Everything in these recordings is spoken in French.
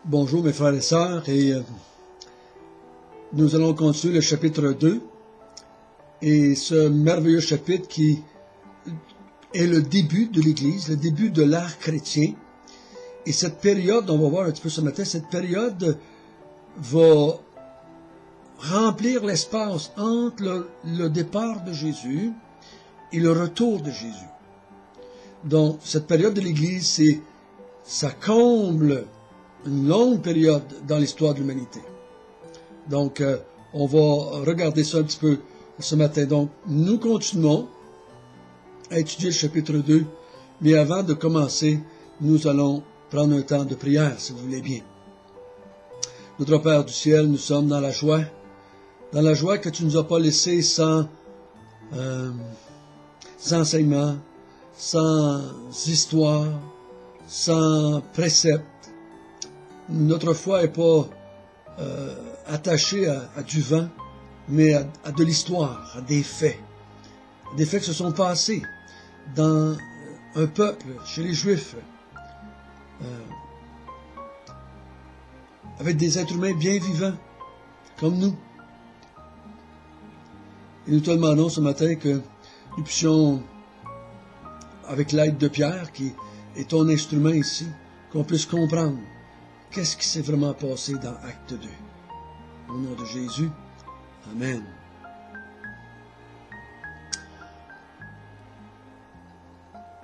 Bonjour mes frères et sœurs, et nous allons continuer le chapitre 2, et ce merveilleux chapitre qui est le début de l'Église, le début de l'ère chrétien. Et cette période, on va voir un petit peu ce matin, cette période va remplir l'espace entre le départ de Jésus et le retour de Jésus. Donc, cette période de l'Église, ça comble une longue période dans l'histoire de l'humanité. Donc, on va regarder ça un petit peu ce matin. Donc, nous continuons à étudier le chapitre 2, mais avant de commencer, nous allons prendre un temps de prière, si vous voulez bien. Notre Père du ciel, nous sommes dans la joie que tu ne nous as pas laissés sans enseignement, sans histoire, sans précepte. Notre foi n'est pas attachée à du vent, mais à de l'histoire, à des faits qui se sont passés dans un peuple, chez les Juifs, avec des êtres humains bien vivants, comme nous. Et nous te demandons ce matin que nous puissions, avec l'aide de Pierre, qui est ton instrument ici, qu'on puisse comprendre qu'est-ce qui s'est vraiment passé dans Acte 2. Au nom de Jésus, Amen.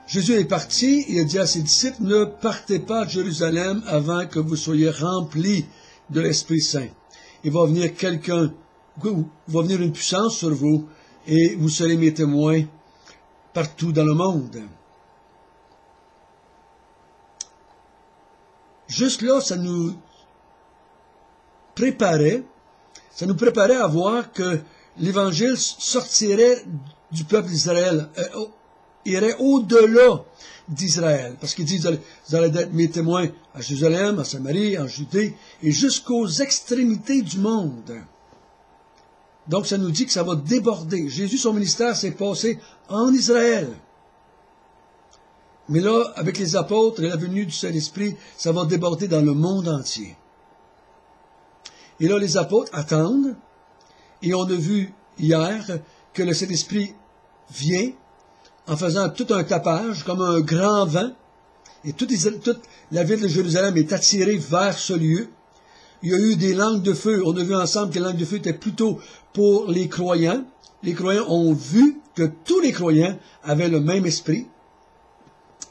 Jésus est parti, il a dit à ses disciples, ne partez pas de Jérusalem avant que vous soyez remplis de l'Esprit Saint. Il va venir une puissance sur vous, et vous serez mes témoins partout dans le monde. Juste là, ça nous préparait à voir que l'Évangile sortirait du peuple d'Israël, irait au-delà d'Israël. Parce qu'il dit, vous allez être mes témoins à Jérusalem, à Samarie, en Judée, et jusqu'aux extrémités du monde. Donc ça nous dit que ça va déborder. Jésus, son ministère s'est passé en Israël. Mais là, avec les apôtres et la venue du Saint-Esprit, ça va déborder dans le monde entier. Et là, les apôtres attendent, et on a vu hier que le Saint-Esprit vient en faisant tout un tapage, comme un grand vent, et toute la ville de Jérusalem est attirée vers ce lieu. Il y a eu des langues de feu. On a vu ensemble que les langues de feu étaient plutôt pour les croyants. Les croyants ont vu que tous les croyants avaient le même esprit.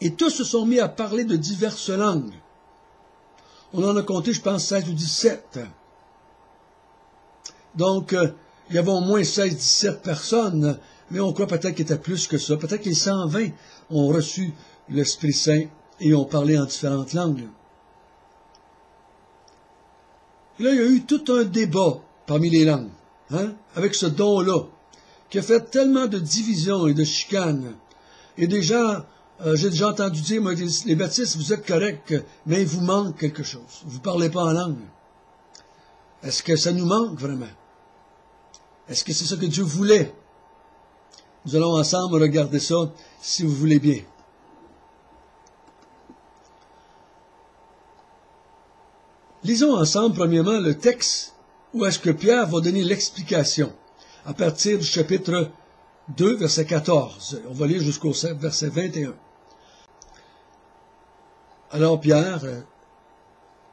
Et tous se sont mis à parler de diverses langues. On en a compté, je pense, 16 ou 17. Donc, il y avait au moins 16-17 personnes, mais on croit peut-être qu'il y était plus que ça. Peut-être que les 120 ont reçu l'Esprit Saint et ont parlé en différentes langues. Et là, il y a eu tout un débat parmi les langues, avec ce don-là, qui a fait tellement de divisions et de chicanes. Et des gens, j'ai déjà entendu dire, moi, les baptistes, vous êtes corrects, mais il vous manque quelque chose. Vous ne parlez pas en langue. Est-ce que ça nous manque vraiment? Est-ce que c'est ça que Dieu voulait? Nous allons ensemble regarder ça, si vous voulez bien. Lisons ensemble, premièrement, le texte où est-ce que Pierre va donner l'explication, à partir du chapitre 2, verset 14. On va lire jusqu'au verset 21. Alors Pierre,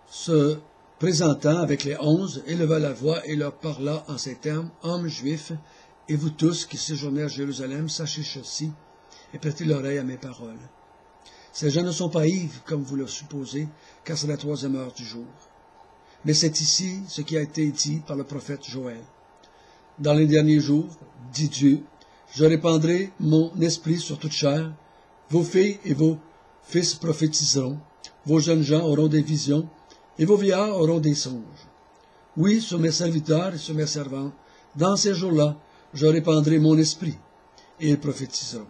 se présentant avec les 11, éleva la voix et leur parla en ces termes, « Hommes juifs, et vous tous qui séjournez à Jérusalem, sachez ceci, et prêtez l'oreille à mes paroles. Ces gens ne sont pas ivres, comme vous le supposez, car c'est la 3e heure du jour. Mais c'est ici ce qui a été dit par le prophète Joël. Dans les derniers jours, dit Dieu, je répandrai mon esprit sur toute chair, vos filles et vos fils prophétiseront, vos jeunes gens auront des visions, et vos vieillards auront des songes. Oui, sur mes serviteurs et sur mes servantes, dans ces jours-là, je répandrai mon esprit, et ils prophétiseront.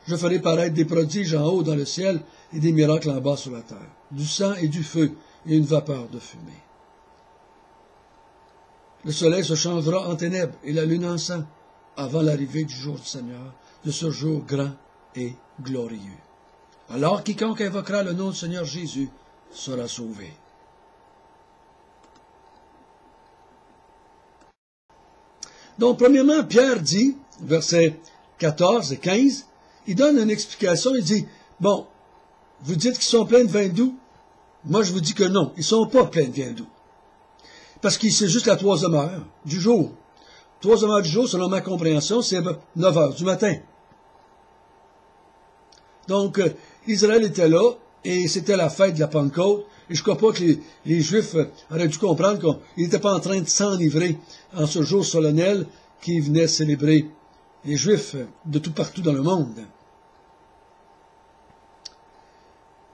Je ferai paraître des prodiges en haut dans le ciel et des miracles en bas sur la terre, du sang et du feu et une vapeur de fumée. Le soleil se changera en ténèbres et la lune en sang, avant l'arrivée du jour du Seigneur, de ce jour grand et glorieux. Alors quiconque invoquera le nom du Seigneur Jésus sera sauvé. Donc, premièrement, Pierre dit, versets 14 et 15, il donne une explication, il dit, bon, vous dites qu'ils sont pleins de vin doux? Moi, je vous dis que non, ils ne sont pas pleins de vin doux. Parce que c'est juste la 3e heure du jour. 3e heure du jour, selon ma compréhension, c'est 9 heures du matin. Donc, Israël était là, et c'était la fête de la Pentecôte, et je ne crois pas que les Juifs auraient dû comprendre qu'ils n'étaient pas en train de s'enivrer en ce jour solennel qui venait célébrer les Juifs de tout partout dans le monde.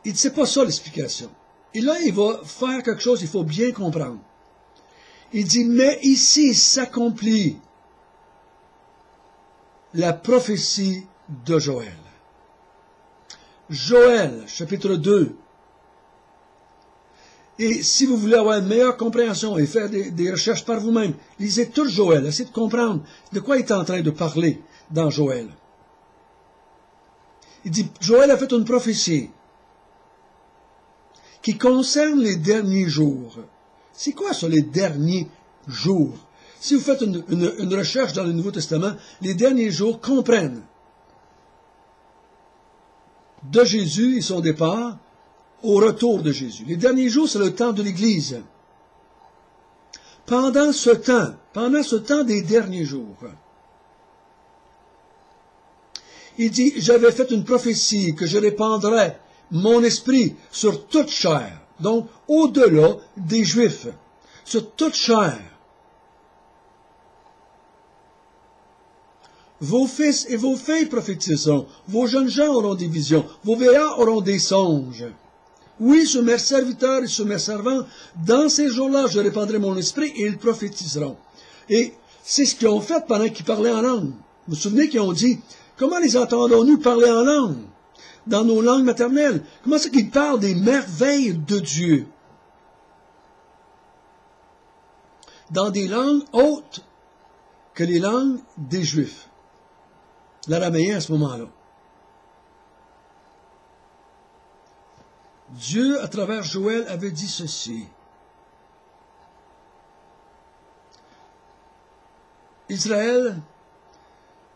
Il ne sait pas ça l'explication. Et là, il va faire quelque chose qu'il faut bien comprendre. Il dit, mais ici s'accomplit la prophétie de Joël. Joël, chapitre 2. Et si vous voulez avoir une meilleure compréhension et faire des recherches par vous-même, lisez tout Joël, essayez de comprendre de quoi il est en train de parler dans Joël. Il dit, Joël a fait une prophétie qui concerne les derniers jours. C'est quoi ça, les derniers jours? Si vous faites une recherche dans le Nouveau Testament, les derniers jours comprennent de Jésus et son départ au retour de Jésus. Les derniers jours, c'est le temps de l'Église. Pendant ce temps des derniers jours, il dit, j'avais fait une prophétie que je répandrais mon esprit sur toute chair, donc au-delà des Juifs, sur toute chair. Vos fils et vos filles prophétiseront, vos jeunes gens auront des visions, vos vieillards auront des songes. Oui, sur mes serviteurs et sur mes servants, dans ces jours-là, je répandrai mon esprit et ils prophétiseront. Et c'est ce qu'ils ont fait pendant qu'ils parlaient en langue. Vous vous souvenez qu'ils ont dit, comment les entendons-nous parler en langue? Dans nos langues maternelles. Comment c'est qu'ils parlent des merveilles de Dieu? Dans des langues autres que les langues des Juifs. L'araméen à ce moment-là. Dieu, à travers Joël, avait dit ceci. Israël,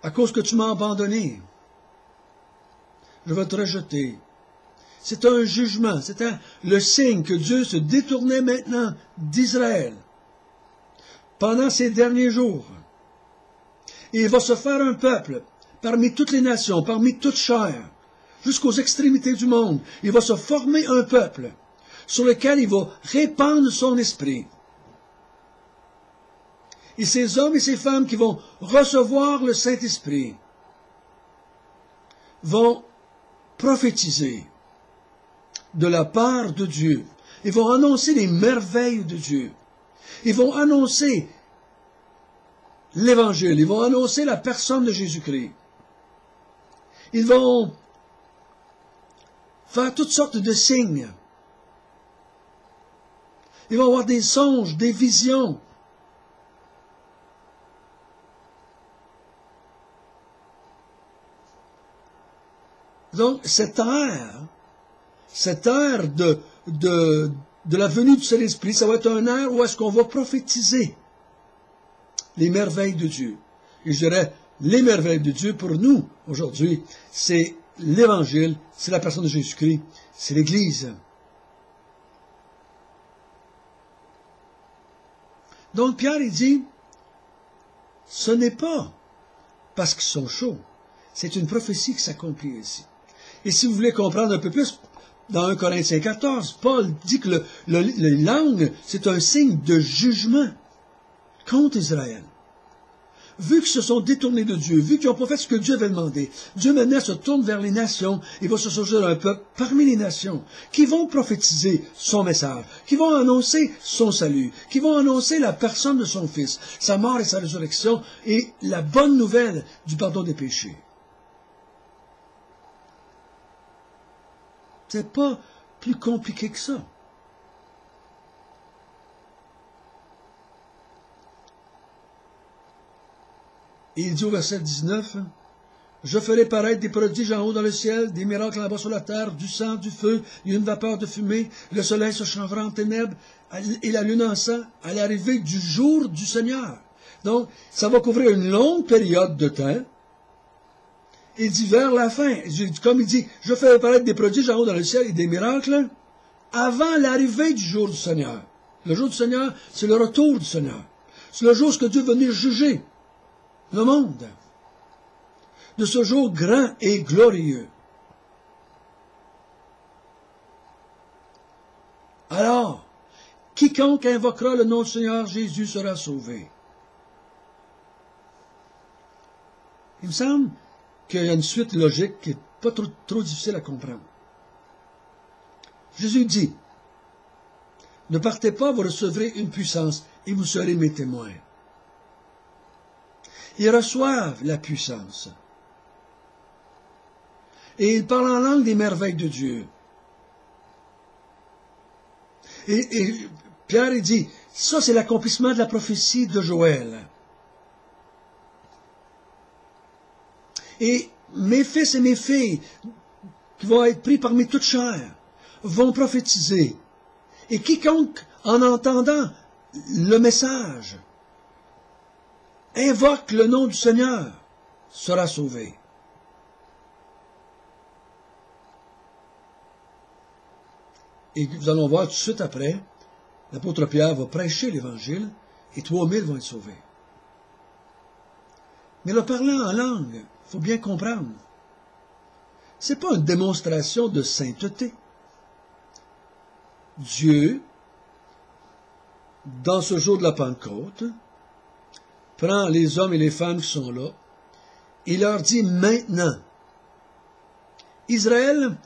à cause que tu m'as abandonné, je vais te rejeter. C'est un jugement, c'était le signe que Dieu se détournait maintenant d'Israël pendant ces derniers jours. Et il va se faire un peuple parmi toutes les nations, parmi toute chair, jusqu'aux extrémités du monde. Il va se former un peuple sur lequel il va répandre son esprit. Et ces hommes et ces femmes qui vont recevoir le Saint-Esprit vont prophétiser de la part de Dieu. Ils vont annoncer les merveilles de Dieu. Ils vont annoncer l'Évangile. Ils vont annoncer la personne de Jésus-Christ. Ils vont faire toutes sortes de signes. Ils vont avoir des songes, des visions. Donc, cette ère de la venue du Saint-Esprit, ça va être un ère où est-ce qu'on va prophétiser les merveilles de Dieu. Et je dirais, les merveilles de Dieu pour nous, aujourd'hui, c'est l'Évangile, c'est la personne de Jésus-Christ, c'est l'Église. Donc, Pierre, il dit, ce n'est pas parce qu'ils sont chauds, c'est une prophétie qui s'accomplit ici. Et si vous voulez comprendre un peu plus, dans 1 Corinthiens 14, Paul dit que les langues, c'est un signe de jugement contre Israël. Vu qu'ils se sont détournés de Dieu, vu qu'ils n'ont pas fait ce que Dieu avait demandé, Dieu maintenant se tourne vers les nations et va se sortir un peuple parmi les nations qui vont prophétiser son message, qui vont annoncer son salut, qui vont annoncer la personne de son Fils, sa mort et sa résurrection et la bonne nouvelle du pardon des péchés. C'est pas plus compliqué que ça. Et il dit au verset 19, « Je ferai paraître des prodiges en haut dans le ciel, des miracles là-bas sur la terre, du sang, du feu, et une vapeur de fumée. Le soleil se changera en ténèbres et la lune en sang à l'arrivée du jour du Seigneur. Donc, ça va couvrir une longue période de temps. Il dit vers la fin, comme il dit, je fais apparaître des prodiges en haut dans le ciel et des miracles avant l'arrivée du jour du Seigneur. Le jour du Seigneur, c'est le retour du Seigneur. C'est le jour où Dieu va venir juger le monde. De ce jour grand et glorieux. Alors, quiconque invoquera le nom du Seigneur Jésus sera sauvé. Il me semble qu'il y a une suite logique qui n'est pas trop difficile à comprendre. Jésus dit, ne partez pas, vous recevrez une puissance et vous serez mes témoins. Ils reçoivent la puissance. Et ils parlent en langue des merveilles de Dieu. Et Pierre, il dit, ça c'est l'accomplissement de la prophétie de Joël. Et mes fils et mes filles, qui vont être pris parmi toutes chairs, vont prophétiser. Et quiconque, en entendant le message, invoque le nom du Seigneur, sera sauvé. Et nous allons voir tout de suite après, l'apôtre Pierre va prêcher l'Évangile et 3000 vont être sauvés. Mais le parlant en langue, il faut bien comprendre, ce n'est pas une démonstration de sainteté. Dieu, dans ce jour de la Pentecôte, prend les hommes et les femmes qui sont là, et leur dit maintenant. Israël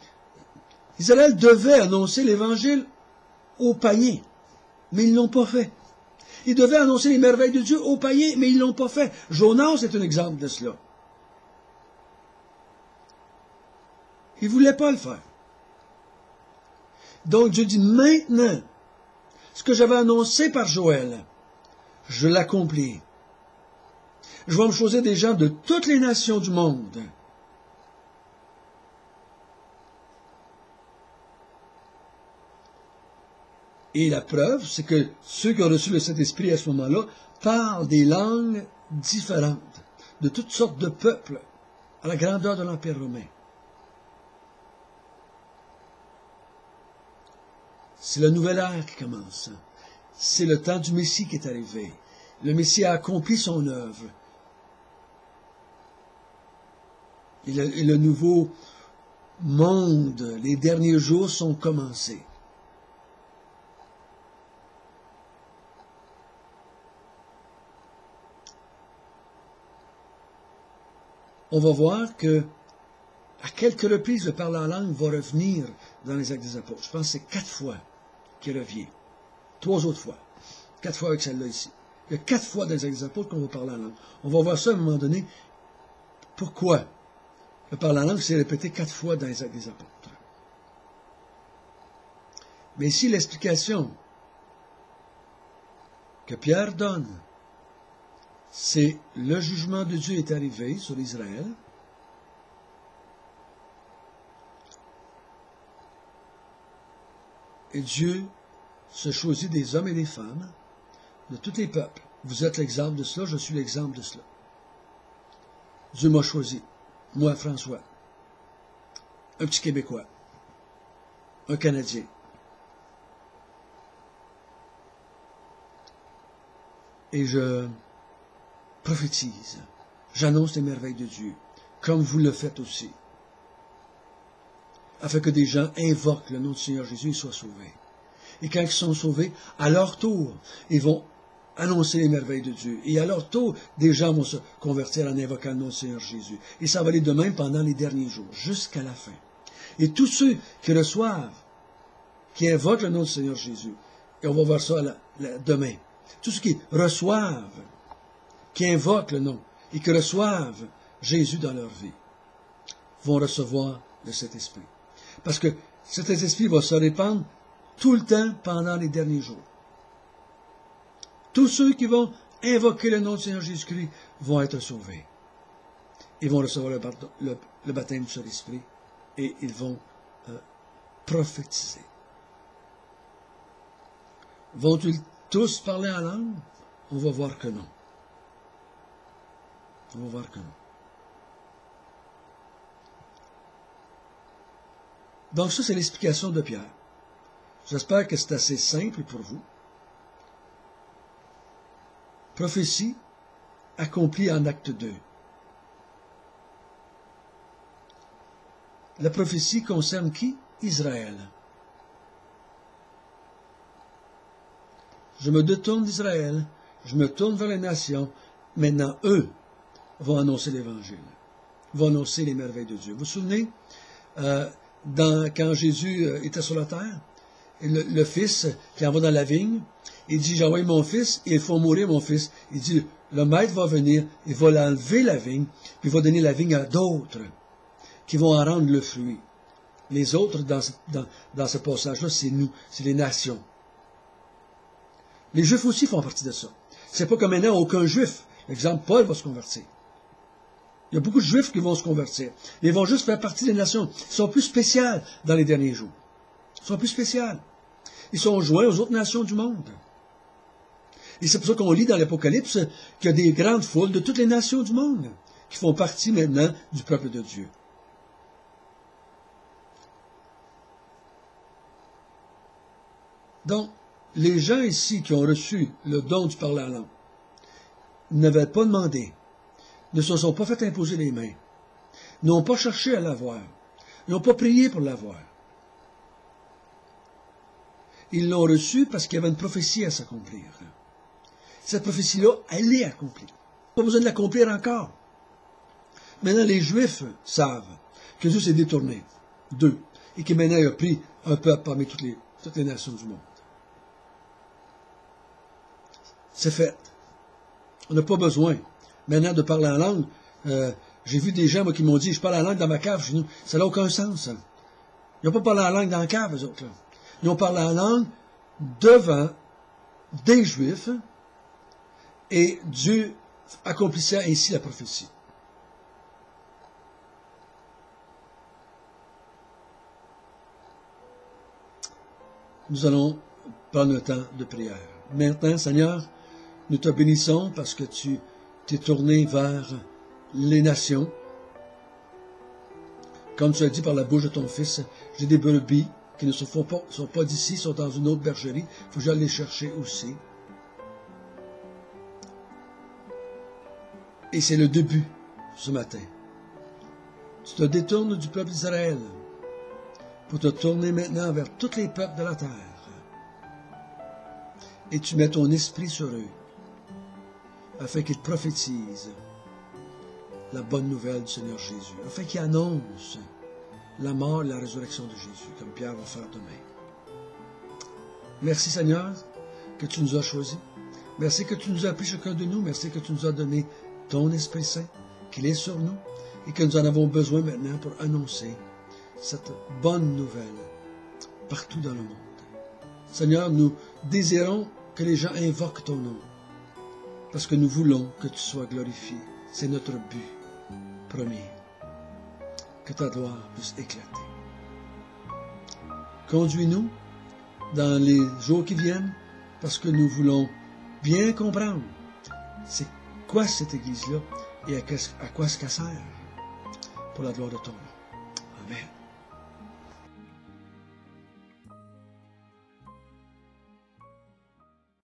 devait annoncer l'Évangile aux païens, mais ils ne l'ont pas fait. Ils devaient annoncer les merveilles de Dieu aux païens, mais ils ne l'ont pas fait. Jonas est un exemple de cela. Il ne voulait pas le faire. Donc Dieu dit maintenant, ce que j'avais annoncé par Joël, je l'accomplis. Je vais me choisir des gens de toutes les nations du monde. Et la preuve, c'est que ceux qui ont reçu le Saint-Esprit à ce moment-là parlent des langues différentes, de toutes sortes de peuples, à la grandeur de l'Empire romain. C'est la nouvelle ère qui commence. C'est le temps du Messie qui est arrivé. Le Messie a accompli son œuvre. Et le nouveau monde, les derniers jours sont commencés. On va voir que, à quelques reprises, le parler en langue va revenir dans les Actes des Apôtres. Je pense que c'est 4 fois qu'il revient. 3 autres fois. 4 fois avec celle-là ici. Il y a 4 fois dans les Actes des Apôtres qu'on va parler en langue. On va voir ça à un moment donné. Pourquoi le parler en langue s'est répété 4 fois dans les Actes des Apôtres. Mais ici, l'explication que Pierre donne, c'est le jugement de Dieu est arrivé sur Israël. Et Dieu se choisit des hommes et des femmes de tous les peuples. Vous êtes l'exemple de cela, je suis l'exemple de cela. Dieu m'a choisi, moi François, un petit Québécois, un Canadien. Et je prophétise, j'annonce les merveilles de Dieu, comme vous le faites aussi, afin que des gens invoquent le nom du Seigneur Jésus et soient sauvés. Et quand ils sont sauvés, à leur tour, ils vont annoncer les merveilles de Dieu. Et à leur tour, des gens vont se convertir en invoquant le nom du Seigneur Jésus. Et ça va aller de même pendant les derniers jours, jusqu'à la fin. Et tous ceux qui reçoivent, qui invoquent le nom du Seigneur Jésus, et on va voir ça demain, tous ceux qui reçoivent, qui invoquent le nom, et qui reçoivent Jésus dans leur vie, vont recevoir le Saint-Esprit. Parce que cet Esprit va se répandre tout le temps pendant les derniers jours. Tous ceux qui vont invoquer le nom du Seigneur Jésus-Christ vont être sauvés. Ils vont recevoir le baptême du Saint-Esprit et ils vont prophétiser. Vont-ils tous parler en langue? On va voir que non. On va voir comment. Donc ça, c'est l'explication de Pierre. J'espère que c'est assez simple pour vous. Prophétie accomplie en acte 2. La prophétie concerne qui? Israël. Je me détourne d'Israël, je me tourne vers les nations. Maintenant, eux vont annoncer l'Évangile, vont annoncer les merveilles de Dieu. Vous vous souvenez, quand Jésus était sur la terre, le fils qui en va dans la vigne, il dit, j'ai envoyé mon fils, et il faut mourir mon fils. Il dit, le maître va venir, il va l'enlever la vigne, puis il va donner la vigne à d'autres, qui vont en rendre le fruit. Les autres, dans ce passage-là, c'est nous, c'est les nations. Les Juifs aussi font partie de ça. C'est pas comme maintenant, aucun Juif. L'exemple, Paul va se convertir. Il y a beaucoup de Juifs qui vont se convertir. Ils vont juste faire partie des nations. Ils sont plus spéciales dans les derniers jours. Ils sont plus spéciales. Ils sont joints aux autres nations du monde. Et c'est pour ça qu'on lit dans l'Apocalypse qu'il y a des grandes foules de toutes les nations du monde qui font partie maintenant du peuple de Dieu. Donc, les gens ici qui ont reçu le don du parler en langue n'avaient pas demandé, ne se sont pas fait imposer les mains, n'ont pas cherché à l'avoir, n'ont pas prié pour l'avoir. Ils l'ont reçu parce qu'il y avait une prophétie à s'accomplir. Cette prophétie-là, elle est accomplie. Pas besoin de l'accomplir encore. Maintenant, les Juifs savent que Dieu s'est détourné d'eux et que maintenant il a pris un peuple parmi toutes les nations du monde. C'est fait. On n'a pas besoin maintenant de parler en langue. J'ai vu des gens moi, qui m'ont dit, je parle en langue dans ma cave chez nous. Ça n'a aucun sens. Ça. Ils n'ont pas parlé en langue dans la cave, eux autres. Là. Ils ont parlé en langue devant des Juifs et Dieu accomplissait ainsi la prophétie. Nous allons prendre le temps de prière. Maintenant, Seigneur, nous te bénissons parce que tu t'es tourné vers les nations. Comme tu as dit par la bouche de ton Fils, j'ai des brebis qui ne sont pas d'ici, sont dans une autre bergerie. Il faut que j'aille les chercher aussi. Et c'est le début ce matin. Tu te détournes du peuple d'Israël pour te tourner maintenant vers tous les peuples de la terre. Et tu mets ton esprit sur eux afin qu'ils prophétisent la bonne nouvelle du Seigneur Jésus, afin qu'ils annoncent la mort et la résurrection de Jésus, comme Pierre va faire demain. Merci Seigneur que tu nous as choisis. Merci que tu nous as appris chacun de nous. Merci que tu nous as donné ton Esprit Saint, qu'il est sur nous et que nous en avons besoin maintenant pour annoncer cette bonne nouvelle partout dans le monde. Seigneur, nous désirons que les gens invoquent ton nom parce que nous voulons que tu sois glorifié. C'est notre but premier. Que ta gloire puisse éclater. Conduis-nous dans les jours qui viennent parce que nous voulons bien comprendre c'est quoi cette Église-là et à quoi est-ce qu'elle sert pour la gloire de ton nom. Amen.